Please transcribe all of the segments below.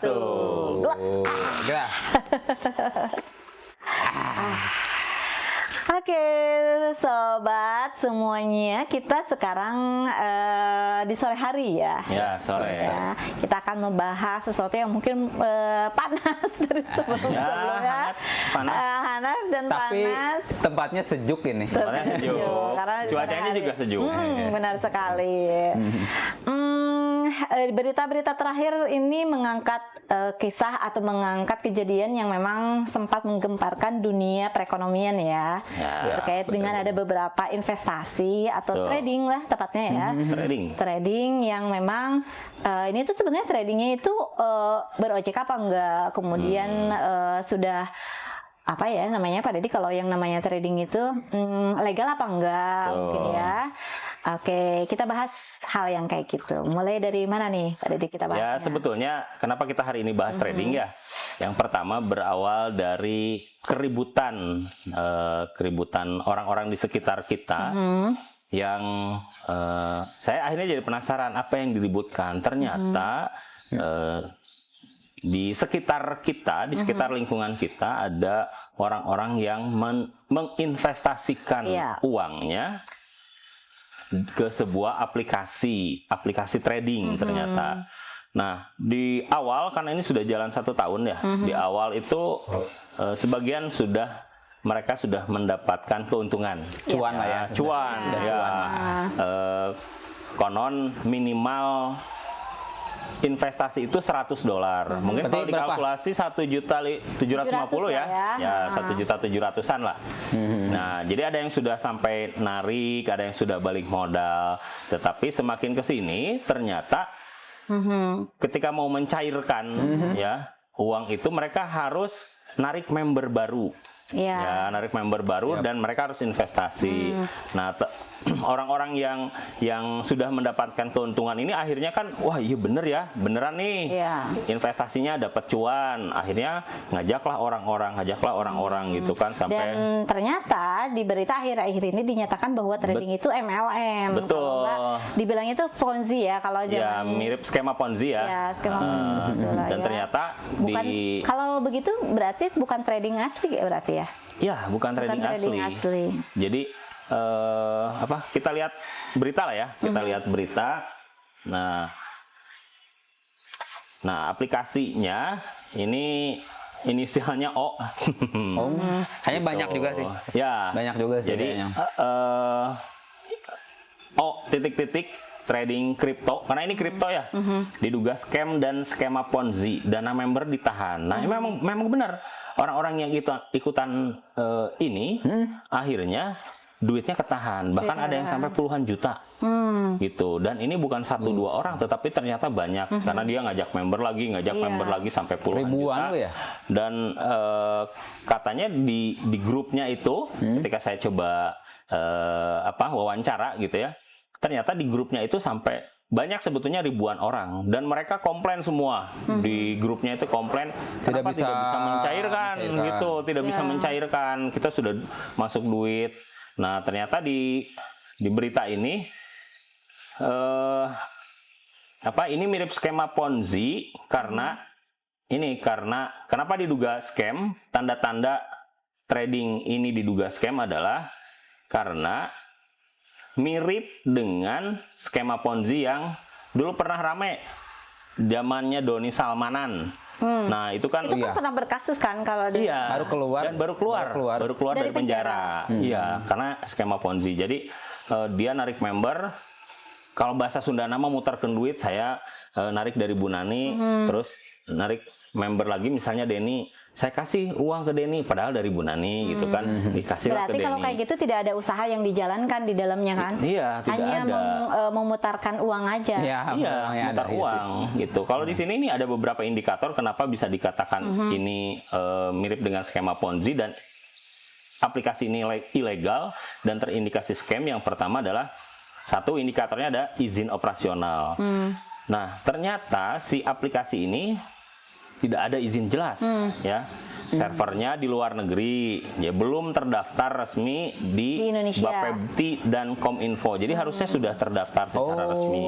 Tuh. Gerak. Oke, sobat semuanya, kita sekarang di sore hari ya. Ya, sore. Ya, kita akan membahas sesuatu yang mungkin panas dari sebelum-sebelumnya. Panas. Hangat dan Tapi panas. tempatnya sejuk ini. Tempatnya sejuk. Karena di Cuacanya sore hari. juga sejuk. Benar sekali. Berita-berita terakhir ini mengangkat kisah atau mengangkat kejadian yang memang sempat menggemparkan dunia perekonomian ya. Terkait dengan ada beberapa investasi atau trading lah tepatnya ya. Trading yang memang ini tuh sebenarnya tradingnya itu ber-OJK apa enggak, kemudian sudah apa ya namanya Pak Deddy, kalau yang namanya trading itu legal apa enggak mungkin ya. Oke, kita bahas hal yang kayak gitu. Mulai dari mana nih Pak Deddy kita bahas? Ya, sebetulnya kenapa kita hari ini bahas trading ya? Yang pertama berawal dari keributan orang-orang di sekitar kita yang saya akhirnya jadi penasaran apa yang diributkan. Ternyata di sekitar kita, di sekitar lingkungan kita ada orang-orang yang menginvestasikan uangnya ke sebuah aplikasi trading ternyata. Nah, di awal karena ini sudah jalan 1 tahun ya, di awal itu sebagian mereka sudah mendapatkan keuntungan, Cuan lah ya. Cuan ya. Konon minimal investasi itu $100. Mungkin kalau dikalkulasi 1.750.000 ya. Ya, 1.700.000-an lah. Nah, jadi ada yang sudah sampai narik, ada yang sudah balik modal. Tetapi semakin ke sini ternyata ketika mau mencairkan ya uang itu mereka harus narik member baru. Ya, narik member baru dan mereka harus investasi. Nah, orang-orang yang sudah mendapatkan keuntungan ini akhirnya kan, wah iya bener ya, beneran nih investasinya dapat cuan. Akhirnya ngajaklah orang-orang gitu kan sampai. Dan ternyata di berita akhir-akhir ini dinyatakan bahwa trading itu MLM. Betul. Kalau enggak, dibilang itu Ponzi ya kalau ya mirip skema Ponzi ya. Ya, skema Ponzi. Dan ternyata kalau begitu berarti bukan trading asli ya berarti ya? Ya, bukan trading asli. Jadi kita lihat berita lah ya, kita lihat berita. Nah, aplikasinya ini inisialnya O. Hanya gitu. Banyak juga sih. Ya, banyak juga sih. Jadi O titik-titik trading kripto, karena ini kripto ya, diduga scam dan skema Ponzi, dana member ditahan. Nah, memang benar orang-orang yang ikutan ini akhirnya duitnya ketahan, bahkan ada yang sampai puluhan juta gitu. Dan ini bukan 1-2 orang, tetapi ternyata banyak karena dia ngajak member lagi sampai puluhan ribuan juta. Ya? Dan katanya di grupnya itu ketika saya coba wawancara gitu ya, ternyata di grupnya itu sampai banyak sebetulnya ribuan orang dan mereka komplain semua di grupnya itu komplain kenapa tidak bisa mencairkan gitu, tidak bisa mencairkan, kita sudah masuk duit. Nah, ternyata di berita ini ini mirip skema Ponzi karena kenapa diduga scam, tanda-tanda trading ini diduga scam adalah karena mirip dengan skema Ponzi yang dulu pernah rame zamannya Doni Salmanan. Nah, itu kan pernah berkasus kan kalau dia baru keluar dari penjara. Iya, karena skema Ponzi. Jadi dia narik member, kalau bahasa Sunda nama mutarkeun duit, saya narik dari Bu Nani, terus narik member lagi misalnya Denny, saya kasih uang ke Denny padahal dari Bu Nani gitu kan, dikasih lah ke Denny. Berarti kalau kayak gitu tidak ada usaha yang dijalankan di dalamnya kan? Iya, tidak hanya ada. memutarkan uang aja. Iya, mutar uang gitu. Kalau di sini ini ada beberapa indikator kenapa bisa dikatakan ini mirip dengan skema Ponzi dan aplikasi ini ilegal dan terindikasi scam. Yang pertama adalah satu indikatornya ada izin operasional. Nah, ternyata si aplikasi ini tidak ada izin jelas ya. servernya di luar negeri, ya belum terdaftar resmi Di Indonesia. Bapepti dan Kominfo. Jadi harusnya sudah terdaftar secara resmi.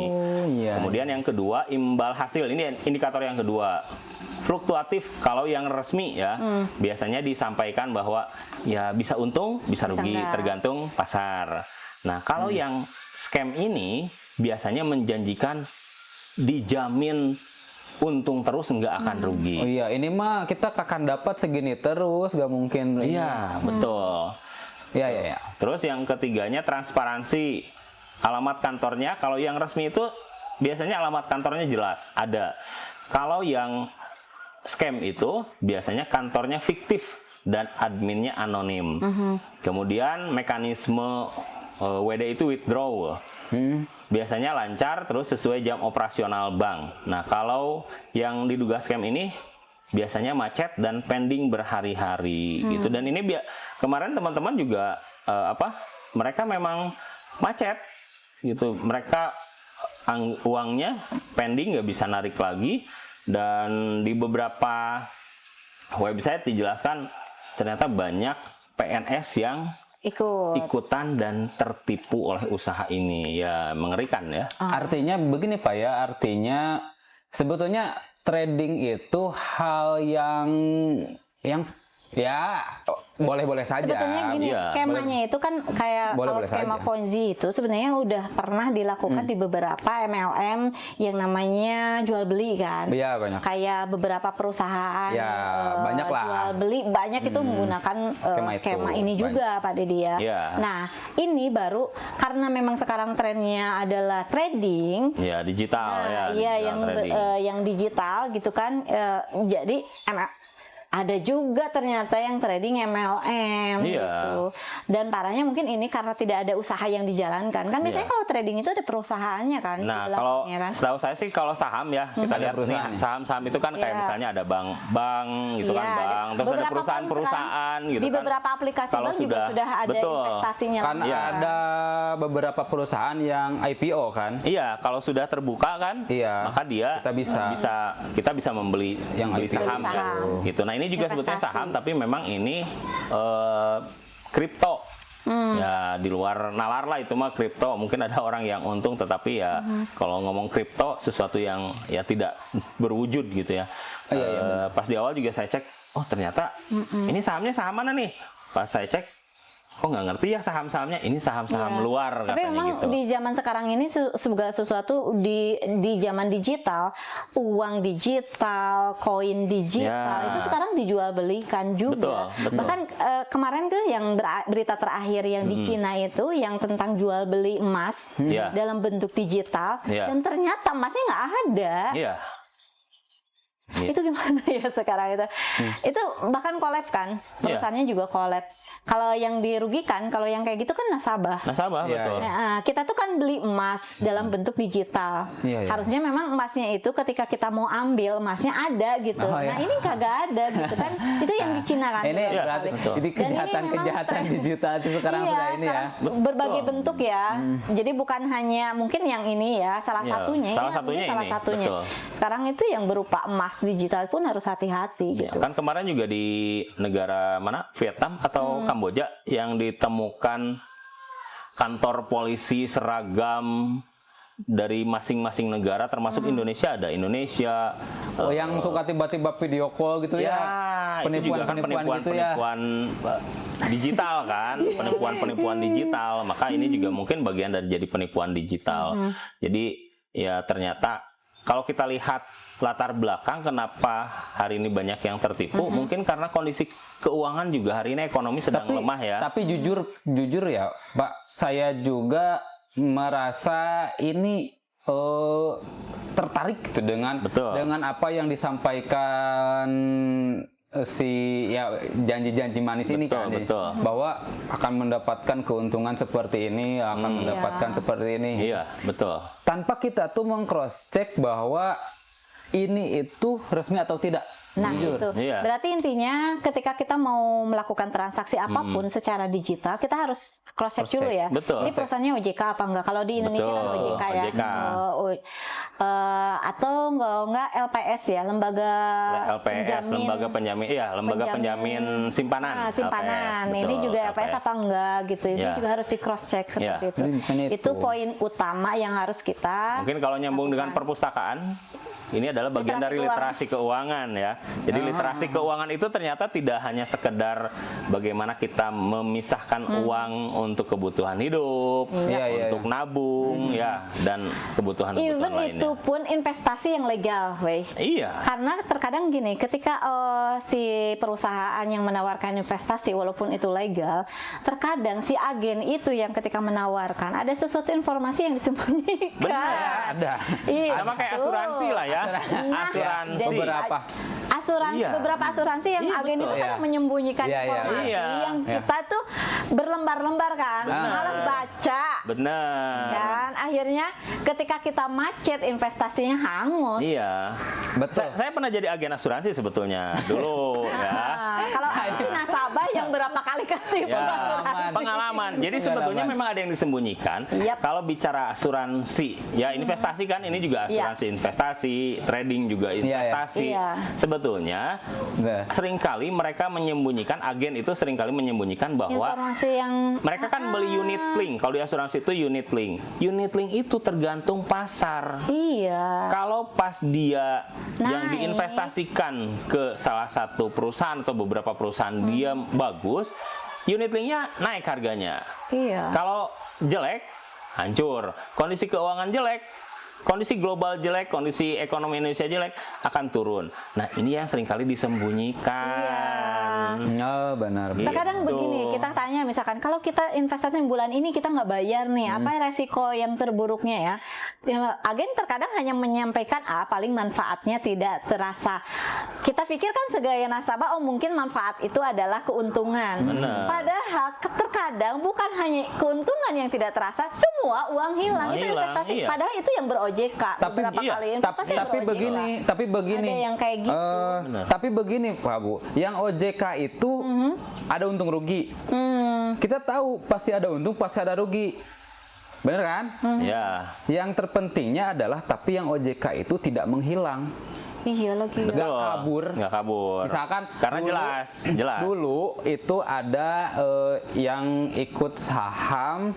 Iya. Kemudian yang kedua, imbal hasil. Ini indikator yang kedua. Fluktuatif. Kalau yang resmi ya, biasanya disampaikan bahwa ya bisa untung, bisa rugi, enggak. tergantung pasar. Nah, kalau yang scam ini biasanya menjanjikan dijamin untung terus, nggak akan rugi. Oh iya, ini mah kita akan dapat segini terus, nggak mungkin. Iya, betul. Iya, iya, iya. Terus yang ketiganya transparansi. Alamat kantornya, kalau yang resmi itu biasanya alamat kantornya jelas, ada. Kalau yang scam itu biasanya kantornya fiktif dan adminnya anonim. Kemudian mekanisme WD itu withdraw. Biasanya lancar terus sesuai jam operasional bank. Nah, kalau yang diduga scam ini biasanya macet dan pending berhari-hari gitu. Dan ini kemarin teman-teman juga mereka memang macet gitu. Mereka uangnya pending, nggak bisa narik lagi, dan di beberapa website dijelaskan ternyata banyak PNS yang ikutan dan tertipu oleh usaha ini. Ya, mengerikan ya. Artinya begini Pak ya, artinya sebetulnya trading itu hal yang ya boleh-boleh saja. Sebetulnya gini, Iya, skemanya itu kan kayak kalau Boleh-boleh skema saja. Ponzi itu sebenarnya udah pernah dilakukan di beberapa MLM yang namanya jual beli kan. Iya, banyak. Kayak beberapa perusahaan Ya, banyak lah. jual beli banyak itu menggunakan skema ini juga Pak Dedi ya. Iya. Nah, ini baru karena memang sekarang trennya adalah trading. Ya, digital ya. Iya, digital trading. yang digital gitu kan. Jadi ada juga ternyata yang trading MLM Iya. gitu. Dan parahnya mungkin ini karena tidak ada usaha yang dijalankan. Kan biasanya Iya. kalau trading itu ada perusahaannya kan. Nah, di kalau belakangnya kan. setahu saya sih kalau saham ya, kita Ada lihat nih perusahaan. saham-saham itu kan kayak Iya. misalnya ada bank gitu Iya, kan, bank, terus ada beberapa perusahaan-perusahaan sekarang gitu di kan. beberapa aplikasi Kalau bank juga sudah ada betul. investasinya. Kan Iya. ada beberapa perusahaan yang IPO kan. Iya, kalau sudah terbuka kan, Iya. maka dia kita bisa membeli Yang beli IPO. saham Beli kan. saham. Gitu. Nah, ini juga sebetulnya Investasi. saham, tapi memang ini kripto. Ya, di luar nalar lah itu mah kripto. Mungkin ada orang yang untung, tetapi ya kalau ngomong kripto sesuatu yang ya tidak berwujud gitu ya. Iya, Pas di awal juga saya cek, oh ternyata ini sahamnya saham mana nih? Pas saya cek, kok nggak ngerti ya saham-sahamnya, ini saham-saham Iya. luar Tapi katanya memang gitu. di zaman sekarang ini segala sesuatu di zaman digital, uang digital, koin digital Ya. itu sekarang dijual belikan juga. Betul. Bahkan kemarin tuh yang berita terakhir yang di Cina itu yang tentang jual beli emas Ya. dalam bentuk digital, Ya. dan ternyata emasnya nggak ada. Iya. Iya. Itu gimana ya sekarang itu? Itu bahkan collab kan, perusahaannya juga collab. Kalau yang dirugikan, kalau yang kayak gitu kan nasabah. Nasabah, Iya, betul. iya. Nah, kita tuh kan beli emas dalam bentuk digital. Iya, iya. Harusnya memang emasnya itu ketika kita mau ambil emasnya ada gitu. Oh, Nah, iya. ini kagak ada gitu kan. Itu yang di Cina kan. Ini beberapa berarti kali. betul. jadi Dan ini memang kejahatan tren. digital itu sekarang Iya, sudah ini ya. sekarang berbagai bentuk ya. Jadi bukan hanya mungkin yang ini ya, salah Iya, satunya. salah ya, satunya mungkin salah ini, satunya. betul. Sekarang itu yang berupa emas digital pun harus hati-hati Ya, gitu. kan kemarin juga di negara mana, Vietnam atau Kamboja, yang ditemukan kantor polisi seragam dari masing-masing negara, termasuk Indonesia. Ada Indonesia. Oh, yang suka tiba-tiba video call gitu Ya, ya. itu juga kan Penipuan gitu ya. penipuan digital kan, penipuan digital. Maka ini juga mungkin bagian dari jadi penipuan digital. Jadi ya ternyata kalau kita lihat latar belakang kenapa hari ini banyak yang tertipu, mungkin karena kondisi keuangan juga hari ini ekonomi sedang lemah ya. Tapi jujur ya, Pak, saya juga merasa ini tertarik gitu dengan Betul. apa yang disampaikan si ya janji-janji manis ini Betul, kan, betul. bahwa akan mendapatkan keuntungan seperti ini, akan mendapatkan Iya. seperti ini. Iya, betul. Tanpa kita tuh meng-cross check bahwa ini itu resmi atau tidak. Nah Jujur. itu Iya. berarti intinya ketika kita mau melakukan transaksi apapun secara digital kita harus cross check dulu ya. Betul. Ini perusahaannya OJK apa enggak? Kalau di Indonesia kan Betul, OJK ya. OJK. Atau enggak LPS ya, lembaga LPS, lembaga penjamin, iya, lembaga penjamin simpanan. Nah, simpanan. LPS, Ini betul, juga LPS apa enggak gitu. Itu Ya. juga harus di cross check seperti Ya. itu. Itu. Itu poin utama yang harus kita Mungkin kalau nyambung dengan perpustakaan, ini adalah bagian Literasi dari literasi keuangan ya. Jadi literasi keuangan itu ternyata tidak hanya sekedar bagaimana kita memisahkan uang untuk kebutuhan hidup, Iya, untuk nabung ya, dan kebutuhan-kebutuhan even lainnya. itu pun investasi yang legal, weh. Iya. Karena terkadang gini, ketika si perusahaan yang menawarkan investasi walaupun itu legal, terkadang si agen itu yang ketika menawarkan ada sesuatu informasi yang disembunyikan. Benar, ada. Iya, Sama kayak betul. asuransi lah ya. Nah, Asuransi. jadi Beberapa. asuransi Iya. beberapa asuransi yang Iya, agen betul. itu kan Iya. menyembunyikan Iya, iya. informasi Iya. yang Iya. kita tuh berlembar-lembar kan, Benar. harus baca. Benar. Dan akhirnya ketika kita macet investasinya hangus. Iya. Betul. Saya pernah jadi agen asuransi sebetulnya dulu ya. Nah, kalau aku sih nasabah yang berapa kali ketipu Ya, asuransi. pengalaman. Jadi sebetulnya memang ada yang disembunyikan. Yap. Kalau bicara asuransi, ya investasi kan ini juga asuransi investasi, trading juga investasi. Iya. Sebetulnya Nah. seringkali mereka menyembunyikan, agen itu seringkali menyembunyikan bahwa Informasi yang mereka kan beli unit link. Kalau di asuransi itu unit link. Unit link itu tergantung pasar. iya. Kalau pas dia yang Naik. diinvestasikan ke salah satu perusahaan atau beberapa perusahaan dia bagus, unit linknya naik harganya. Iya. Kalau jelek, hancur. Kondisi keuangan jelek, kondisi global jelek, kondisi ekonomi Indonesia jelek, akan turun. Nah, ini yang seringkali disembunyikan. Oh, benar. Terkadang Gitu. begini, kita tanya misalkan kalau kita investasi bulan ini kita nggak bayar nih, apa resiko yang terburuknya ya? Agen terkadang hanya menyampaikan paling manfaatnya tidak terasa. Kita pikir kan sebagai nasabah, oh mungkin manfaat itu adalah keuntungan. Benar. Padahal terkadang bukan hanya keuntungan yang tidak terasa, semua uang hilang. Itu hilang, investasi. iya. Padahal itu yang ber-OJK. Tapi beberapa iya, kali investasi yang tapi ber-OJK. begini. Ada yang kayak gitu. Benar. Tapi begini, Pak Bu. Yang OJK itu ada untung rugi. Kita tahu pasti ada untung, pasti ada rugi. Bener kan? Ya. Yang terpentingnya adalah tapi yang OJK itu tidak menghilang. Iya lagi. Betul. Nggak kabur. Nggak kabur. Misalkan karena dulu- jelas. Dulu itu ada yang ikut saham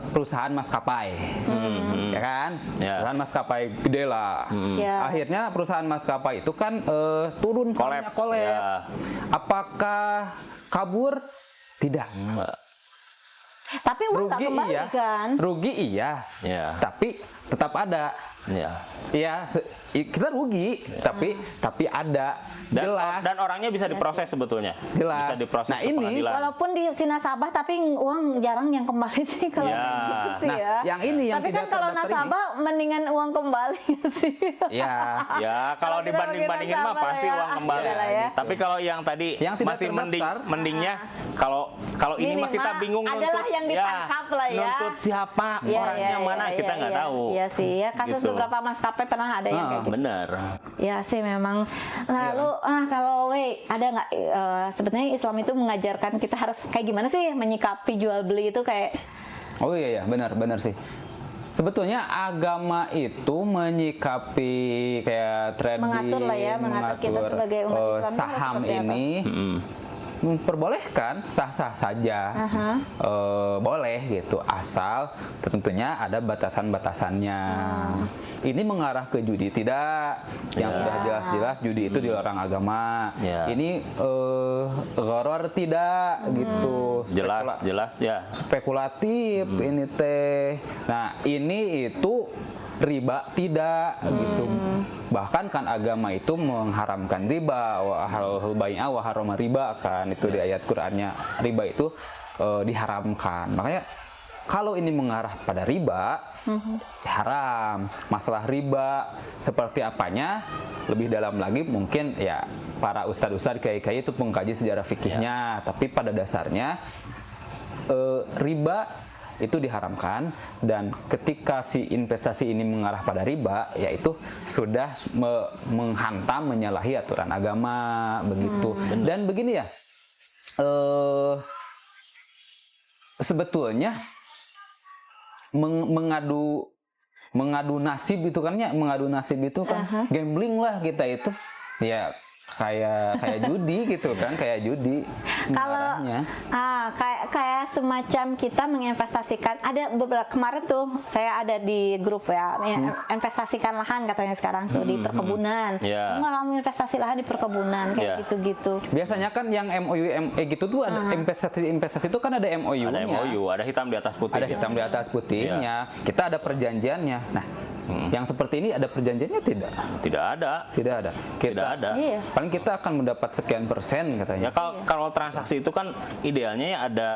perusahaan maskapai, ya kan? Ya. Perusahaan maskapai gede lah. Ya. Akhirnya perusahaan maskapai itu kan turun, sahamnya Collapse, collapse. ya. Apakah kabur? Tidak. Tapi uang nggak Rugi kembali iya, kan? rugi iya, Ya. tapi tetap ada. Ya. Iya, kita rugi, tapi ada. Jelas. Dan orangnya bisa diproses sebetulnya. Jelas. Bisa diproses Nah, ke ini pengadilan. Walaupun di si nasabah tapi uang jarang yang kembali sih kalau Ya. gitu sih Nah, ya. yang ini yang tapi kan tidak kalau terdaftar nasabah mendingan uang kembali sih. Ya. Ya, kalau kita dibanding-bandingin mah bagi pasti nasabah uang ya. kembali. Iya lah ya. Tapi kalau yang tadi Yang tidak masih terdaftar. mendingnya kalau ini mah kita Minimal bingung adalah nuntut yang ditangkap lah ya. Nuntut siapa, Iya, orangnya iya, mana iya, kita iya, nggak iya. tahu. Iya sih ya, kasus Gitu. beberapa maskapai pernah ada yang kayak gitu. Benar. Ya sih memang. Lalu kalau ada nggak sebenarnya Islam itu mengajarkan kita harus kayak gimana sih menyikapi jual beli itu kayak Oh iya, benar sih. Sebetulnya agama itu menyikapi kayak trading, Mengatur lah ya, mengatur kita sebagai umat Islam itu saham harus seperti apa? ini memperbolehkan sah-sah saja. Boleh gitu, asal tentunya ada batasan-batasannya. Ini mengarah ke judi tidak, yang sudah jelas-jelas judi itu dilarang agama. Ya. Ini gharar tidak gitu. Jelas ya. Spekulatif ini teh. Nah, ini itu riba tidak gitu. Bahkan kan agama itu mengharamkan riba, wa halal bai'a wa harama riba kan, itu di ayat Qur'annya riba itu diharamkan. Makanya kalau ini mengarah pada riba, haram. Masalah riba seperti apanya lebih dalam lagi mungkin ya para ustadz-ustadz kiai-kiai itu pengkaji sejarah fikihnya, tapi pada dasarnya riba itu diharamkan, dan ketika si investasi ini mengarah pada riba, yaitu sudah menghantam, menyalahi aturan agama begitu. Dan begini ya, sebetulnya mengadu nasib itu kan ya, gambling lah kita itu ya, kayak judi gitu kan, kayak judi. Kalau kayak semacam kita menginvestasikan, ada beberapa kemarin tuh saya ada di grup ya, investasikan lahan katanya sekarang tuh di perkebunan. Enggak, kamu investasi lahan di perkebunan kayak gitu-gitu. Biasanya kan yang MOU gitu tuh ada investasi itu kan ada MOU-nya. Ada MOU, ada hitam di atas putih. Ada hitam di atas putihnya. Kita ada perjanjiannya. Nah, yang seperti ini ada perjanjiannya tidak? Tidak ada. Tidak ada. Iya. Paling kita akan mendapat sekian persen katanya. Ya kalau transaksi itu kan idealnya ya ada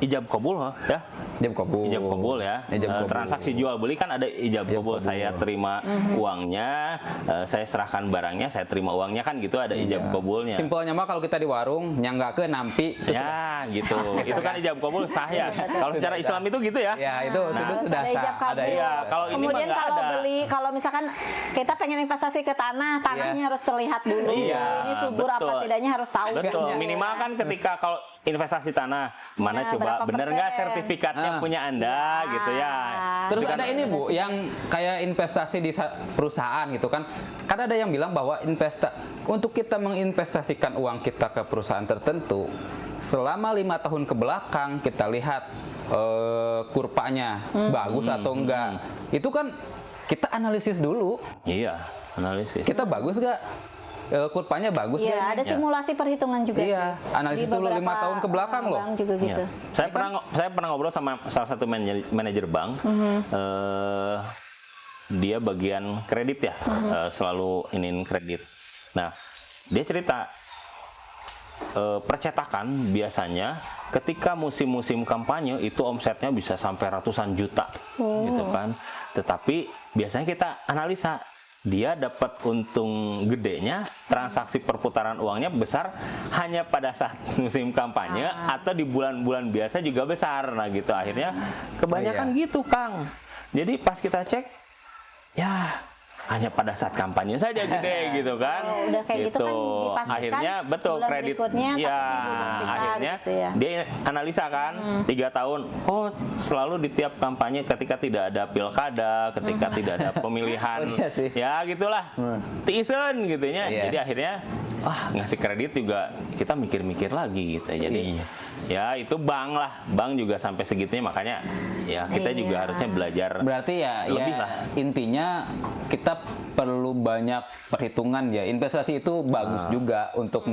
ijab kabul ya. Ijab kabul ya. Transaksi jual beli kan ada ijab kabul. Saya terima uangnya, saya serahkan barangnya, saya terima uangnya, kan gitu, ada ijab kabulnya. Simpelnya mah kalau kita di warung nyanggakeun nampi ya gitu. Itu kan ijab kabul sah ya. Kalau secara Islam itu gitu ya. Ya, itu sudah sah. Ada ya. Kalau ini mah nggak ada. Kalau misalkan kita pengen investasi ke tanahnya harus terlihat dulu. Ini subur apa tidaknya harus tahu. Betul. Minimal kan ketika kalau investasi tanah, mana coba bener nggak sertifikatnya punya Anda gitu ya. Terus ada ini Bu, yang kayak investasi di perusahaan gitu kan. Kan ada yang bilang bahwa untuk kita menginvestasikan uang kita ke perusahaan tertentu, selama 5 tahun ke belakang kita lihat kurvanya bagus atau enggak. Itu kan kita analisis dulu. Iya, analisis. Kita bagus nggak? Kurvanya bagus nggak? Iya, ada simulasi perhitungan juga sih. Analisis dulu 5 tahun ke belakang loh. Juga gitu. Saya pernah ngobrol sama salah satu manajer bank. Dia bagian kredit ya, selalu iniin kredit. Nah, dia cerita percetakan biasanya ketika musim-musim kampanye itu omsetnya bisa sampai ratusan juta, gitu kan. Tetapi biasanya kita analisa, dia dapat untung gedenya, transaksi perputaran uangnya besar hanya pada saat musim kampanye atau di bulan-bulan biasa juga besar. Nah gitu, akhirnya kebanyakan gitu Kang. Jadi pas kita cek, ya hanya pada saat kampanye saja gede gitu kan. Udah kayak gitu kan dipastikan. Akhirnya betul bulan kredit. berikutnya, Ya, akhirnya gitu ya. dia analisa kan 3 tahun. Oh, selalu di tiap kampanye ketika tidak ada pilkada, ketika tidak ada pemilihan. Ya gitulah. Tisen gitu ya. Jadi akhirnya ngasih kredit juga kita mikir-mikir lagi gitu. Jadi ya itu bank lah. Bank juga sampai segitunya, makanya ya kita juga harusnya belajar. Berarti lebih lah. Intinya kita perlu banyak perhitungan ya. Investasi itu bagus juga untuk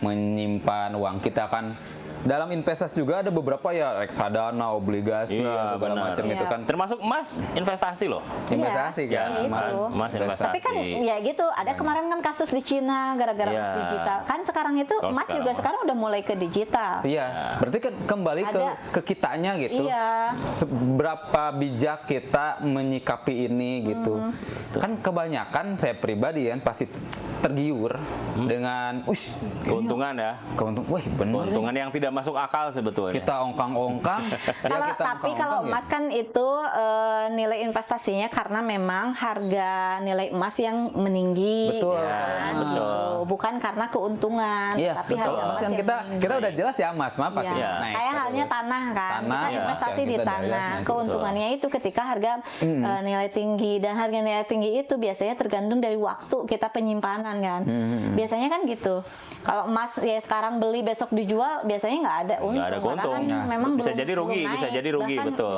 menyimpan uang kita kan. Dalam investasi juga ada beberapa ya, reksadana, obligasi, segala macam itu kan. Termasuk emas investasi loh. Investasi kan. Emas investasi. Tapi kan ya gitu, ada kemarin kan kasus di Cina gara-gara emas digital. Kan sekarang itu emas juga sekarang udah mulai ke digital. Iya, berarti kan kembali ke kitanya gitu. Iya. Seberapa bijak kita menyikapi ini gitu. Kan kebanyakan saya pribadi kan pasti tergiur dengan keuntungan ya. Keuntungan yang tidak masuk akal sebetulnya. Kita ongkang-ongkang. Kalau emas kan itu nilai investasinya karena memang harga nilai emas yang meninggi. Betul. Gitu. Bukan karena keuntungan, tapi harga emas yang kita udah jelas ya emas pasti naik. Kayak halnya tanah kan. Kita investasi di tanah. Keuntungannya itu ketika harga nilai tinggi, dan harga nilai tinggi itu biasanya tergantung dari waktu kita penyimpanan kan. Biasanya kan gitu. Kalau emas ya sekarang beli besok dijual biasanya nggak ada untung. Nggak ada keuntung. Kan memang bisa jadi rugi, betul.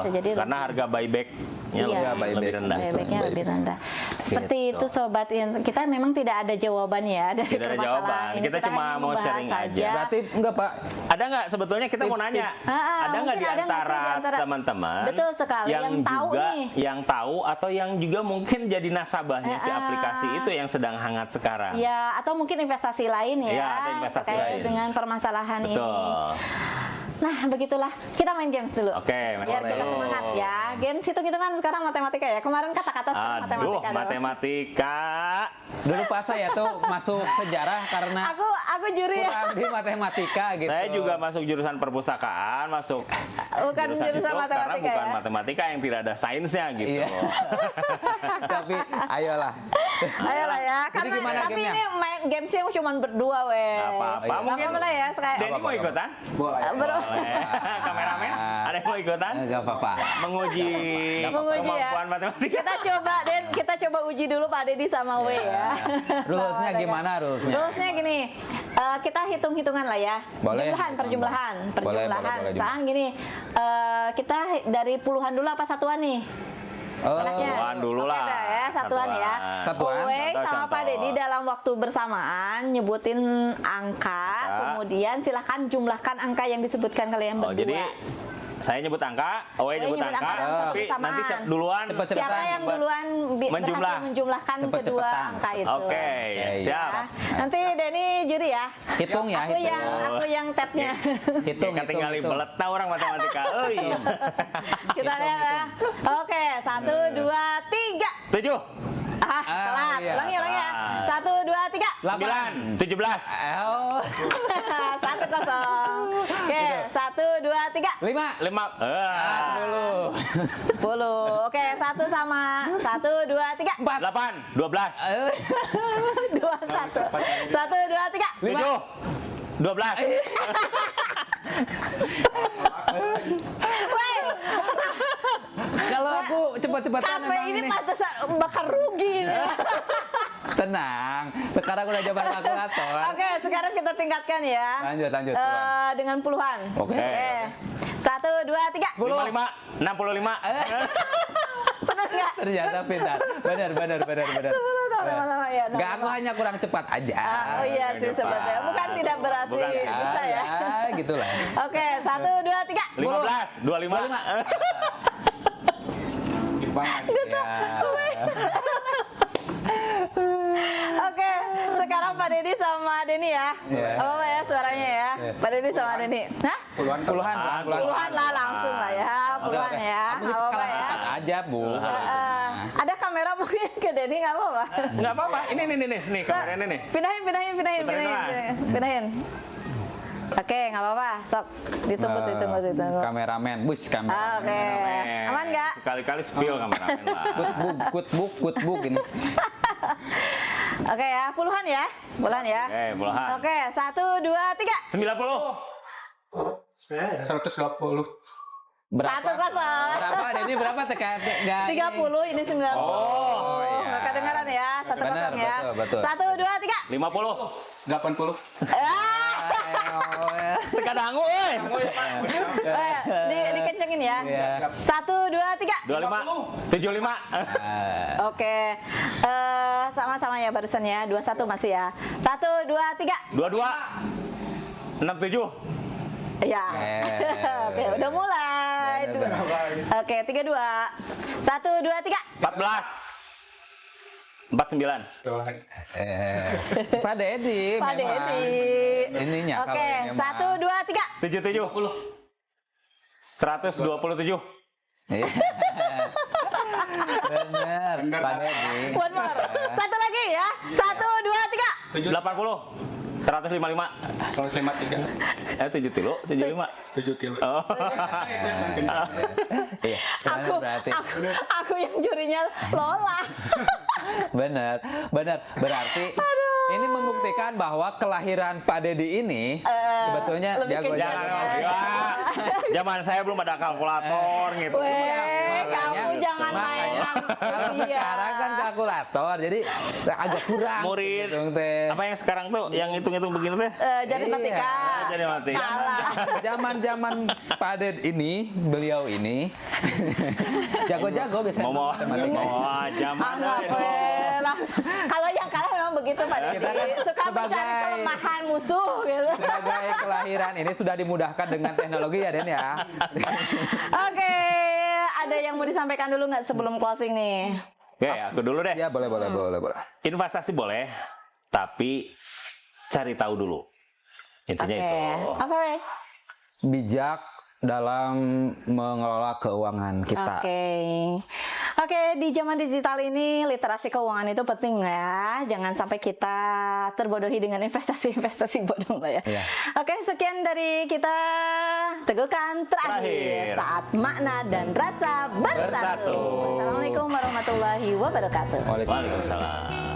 Bisa jadi rugi. Karena harga buyback-nya lebih rendah. Buyback-nya lebih rendah. Seperti itu sobat, kita memang tidak ada jawaban ya dari tidak ada jawaban. Ini. Kita cuma mau sharing aja. Berarti enggak Pak? Ada nggak sebetulnya kita mau nanya? Ada nggak di antara teman-teman? Betul sekali. Yang tahu juga, nih. Yang tahu atau yang juga mungkin jadi nasabahnya si aplikasi itu yang sedang hangat sekarang. Ya, atau mungkin investasi lain ya. Ada investasi lain dengan permasalahan ini. Nah, begitulah. Kita main games dulu. Oke, Biar kita dulu. semangat ya. Games hitung-hitungan sekarang matematika ya. Kemarin kata-kata sekarang Aduh, matematika. dulu. matematika. Dulu pas saya tuh masuk sejarah karena Aku juri ya. kurang di matematika gitu. Saya juga masuk jurusan perpustakaan, masuk Bukan jurusan itu karena matematika bukan ya. matematika yang tidak ada sainsnya gitu. Iya. Tapi ayolah. Ayolah ya. Jadi gimana Tapi gamenya? ini main gamesnya cuma berdua weh. Apa-apa, Iya. mungkin Apa boleh ya sekali. Denny mau ikutan? Boleh. Bro. Boleh. Kameramen, ada yang mau ikutan? Enggak apa-apa. Menguji Menguji ya. kemampuan matematika. Kita coba uji dulu Pak Dedi sama W ya. Rulesnya Sama gimana rulesnya? Rulesnya gini, kita hitung-hitungan lah ya. Boleh. Perjumlahan. Boleh, Misalkan gini, kita dari puluhan dulu apa satuan nih? Oh, Enaknya? Satuan dulu Oke lah. dah ya, satuan ya. Satuan. Owe sama Contoh-contoh. Pak Dedi dalam waktu bersamaan nyebutin angka, kemudian silahkan jumlahkan angka yang disebutkan kalian Oh, berdua. jadi saya nyebut angka, Owe nyebut nyebut angka, angka dalam tapi bersamaan. nanti siap duluan. Cepet-cepetan. Siapa yang duluan berhasil menjumlahkan kedua Cepet-cepetan. angka itu? Oke, siap. Ya. Nanti Denny juri ya. Hitung ya, Aku hitung. yang tetnya. Hitung, Kayak tinggal hitung. belet nah orang matematika. Oi. Kita lihat ya. Oke, 1, 2, 3. 7, Telat. iya. Ulangi ya. Telat. 1, 2, 3. 9, 17. Oh, 1-0. Oke, 1, 2, 3. 5. 5. 10. Oke, 1 sama 1, 2, 3. 8, 12. 2, 1. 1, 2, 3. 7, 12. Woi, Kalau aku cepet-cepetan kafe emang ini ini. pantesan bakal rugi. Tenang, sekarang udah zaman kalkulator. Oke, sekarang kita tingkatkan ya. Lanjut. Tuan. Dengan puluhan. Oke. 1, 2, 3. 55, 65. Benar nggak? Ternyata pintar. Benar. Lama-lama ya. Gak, aku hanya kurang cepat aja. Oh iya sih Cepat. sebetulnya. Bukan tidak berarti Bukan. bisa ya. Gitulah. Oke, 1, 2, 3. 15, 25. Oke, sekarang Pak Dedi sama Denny ya. Iya. Apa ya suaranya ya? Iya. Pak Dedi sama Denny. Hah? Puluhan. Puluhan lah langsung lah ya. Puluhan Oke. ya. Aku Nggak apa-apa ya. cepat aja, Bu. Ada kamera mungkin ke Denny nggak apa-apa. Enggak apa-apa. Ini nih kameranya nih. Pindahin. Pindahin. Oke, nggak apa-apa. Sok ditunggu. Kameramen, bus kameramen. Oke. Aman nggak? Sekali-kali spill kameramen lah. Good book ini. Oke ya, puluhan ya. Puluhan ya. Oke, puluhan. Oke, 1, 2, 3. 90. 120. Berapa? 1-0. Berapa? Ini berapa teka? 30, ini 90. Oh, iya. Nggak kedengaran ya, 1-0 Benar, ya. betul. 1, 2, 3. 50. 80. Teka dangu, euy. Dikencengin ya. Iya. 1, 2, 3. 25. 75. Oke. Sama-sama ya barusan ya. 21 masih ya. 1, 2, 3. 22. 67. Ya. Oke, udah mulai. Oke, 32. 1, 2, 3. 14. 49. Pak Dedi. Pak memang. Dedi. Ininya Oke, kalau ini mah. 1, 2, 3. 77. 127. Iya. Bener, Pak Dedi. One more. Satu lagi ya. 1, 2, 3. 80. 155. 153. 7 kilo, 75. 7 kilo. Oh. Iya, Aku, berarti. aku yang jurinya Lola. Bener. Berarti ini membuktikan bahwa kelahiran Pak Dedi ini sebetulnya lebih jago. kencang. Jangan, enggak. Zaman saya belum ada kalkulator gitu. Weh, kamu jangan main. Kalau sekarang kan kalkulator, jadi agak kurang. Murid. gitu, teh. Apa yang sekarang tuh yang hitung-hitung begini teh? Jadi Iya. matika. Jadi mati. Kalah. Zaman Pak Ded ini, beliau ini jago-jago biasanya. Mau zaman. Anggap lah. Kalau yang kalah memang begitu Pak Dedi. Kita kan Suka mencari sebagai- kelemahan musuh gitu. Sebagai kelahiran ini sudah dimudahkan dengan teknologi ya Den ya. Oke, ada yang mau disampaikan dulu nggak sebelum closing nih? Oke, aku dulu deh. Ya boleh. Investasi boleh, tapi cari tahu dulu. Intinya Oke, itu. apa weh? bijak dalam mengelola keuangan kita. Oke, di zaman digital ini literasi keuangan itu penting ya. Jangan sampai kita terbodohi dengan investasi-investasi bodong lah ya. Iya. Oke, sekian dari kita teguhkan terakhir saat makna dan rasa bersatu. Bersatu. Assalamualaikum warahmatullahi wabarakatuh. Waalaikumsalam.